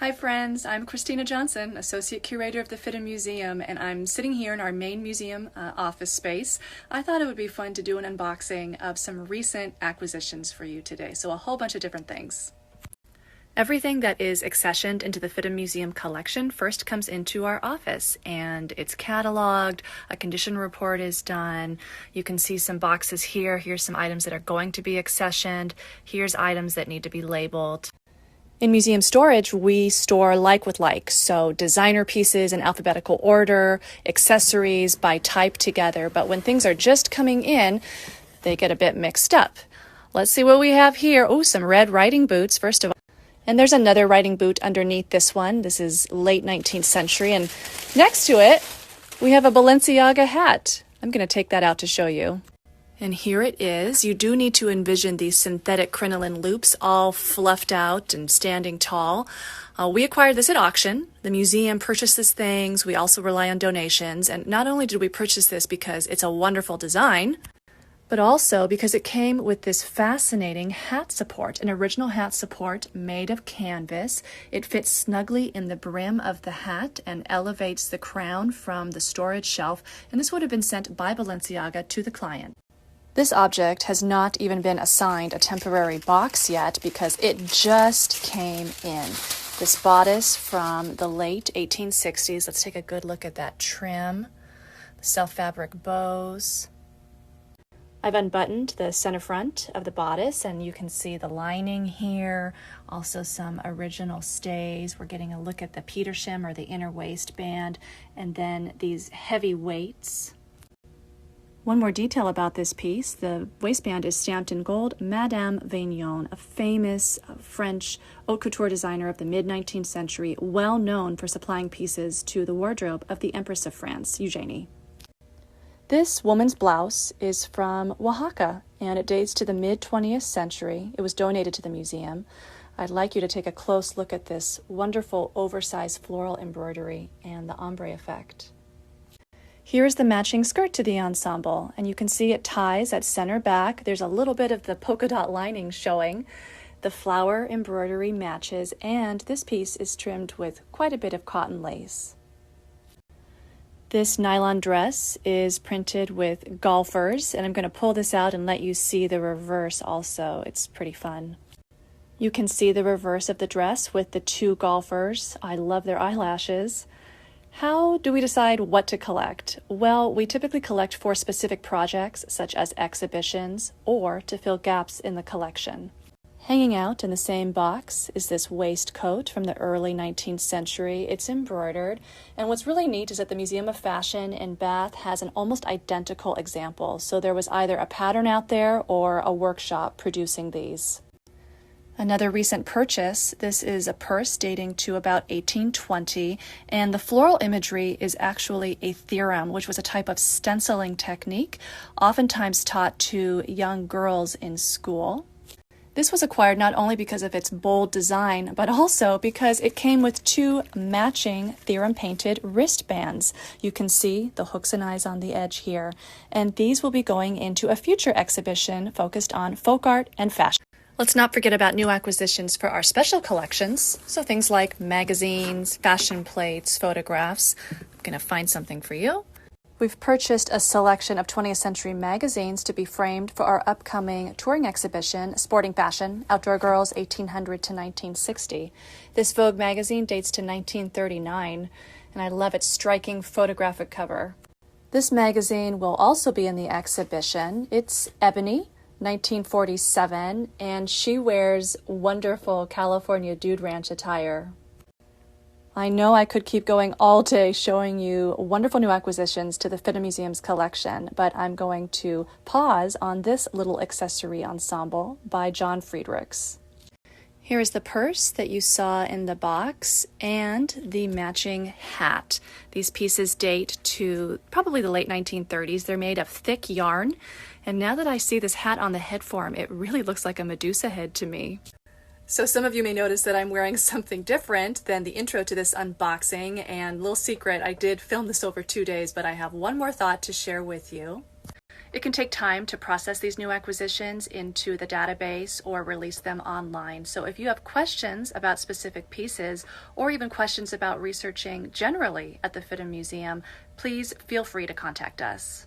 Hi friends, I'm Christina Johnson, Associate Curator of the FIDM Museum, and I'm sitting here in our main museum office space. I thought it would be fun to do an unboxing of some recent acquisitions for you today, so a whole bunch of different things. Everything that is accessioned into the FIDM Museum collection first comes into our office, and it's cataloged, a condition report is done. You can see some boxes here. Here's some items that are going to be accessioned. Here's items that need to be labeled. In museum storage, we store like with like, so designer pieces in alphabetical order, accessories by type together, but when things are just coming in, they get a bit mixed up. Let's see what we have here. Oh, some red riding boots, first of all. And there's another riding boot underneath this one. This is late 19th century, and next to it, we have a Balenciaga hat. I'm going to take that out to show you. And here it is. You do need to envision these synthetic crinoline loops all fluffed out and standing tall. We acquired this at auction. The museum purchases things. We also rely on donations. And not only did we purchase this because it's a wonderful design, but also because it came with this fascinating hat support, an original hat support made of canvas. It fits snugly in the brim of the hat and elevates the crown from the storage shelf. And this would have been sent by Balenciaga to the client. This object has not even been assigned a temporary box yet because it just came in. This bodice from the late 1860s. Let's take a good look at that trim, the self-fabric bows. I've unbuttoned the center front of the bodice and you can see the lining here, also some original stays. We're getting a look at the Petersham or the inner waistband, and then these heavy weights. One more detail about this piece, the waistband is stamped in gold. Madame Vignon, a famous French haute couture designer of the mid-19th century, well known for supplying pieces to the wardrobe of the Empress of France, Eugenie. This woman's blouse is from Oaxaca, and it dates to the mid-20th century. It was donated to the museum. I'd like you to take a close look at this wonderful oversized floral embroidery and the ombre effect. Here's the matching skirt to the ensemble, and you can see it ties at center back. There's a little bit of the polka dot lining showing. The flower embroidery matches, and this piece is trimmed with quite a bit of cotton lace. This nylon dress is printed with golfers, and I'm going to pull this out and let you see the reverse also. It's pretty fun. You can see the reverse of the dress with the two golfers. I love their eyelashes. How do we decide what to collect? Well, we typically collect for specific projects, such as exhibitions, or to fill gaps in the collection. Hanging out in the same box is this waistcoat from the early 19th century. It's embroidered, and what's really neat is that the Museum of Fashion in Bath has an almost identical example, so there was either a pattern out there or a workshop producing these. Another recent purchase, this is a purse dating to about 1820, and the floral imagery is actually a theorem, which was a type of stenciling technique, oftentimes taught to young girls in school. This was acquired not only because of its bold design, but also because it came with two matching theorem-painted wristbands. You can see the hooks and eyes on the edge here, and these will be going into a future exhibition focused on folk art and fashion. Let's not forget about new acquisitions for our special collections, so things like magazines, fashion plates, photographs. I'm going to find something for you. We've purchased a selection of 20th century magazines to be framed for our upcoming touring exhibition, Sporting Fashion, Outdoor Girls 1800 to 1960. This Vogue magazine dates to 1939, and I love its striking photographic cover. This magazine will also be in the exhibition. It's ebony, 1947, and she wears wonderful California Dude Ranch attire. I know I could keep going all day showing you wonderful new acquisitions to the FIDM Museum's collection, but I'm going to pause on this little accessory ensemble by John Friedrichs. Here is the purse that you saw in the box and the matching hat. These pieces date to probably the late 1930s. They're made of thick yarn, and now that I see this hat on the head form, it really looks like a Medusa head to me. So some of you may notice that I'm wearing something different than the intro to this unboxing, and little secret, I did film this over 2 days, but I have one more thought to share with you. It can take time to process these new acquisitions into the database or release them online. So if you have questions about specific pieces or even questions about researching generally at the FIDM Museum, please feel free to contact us.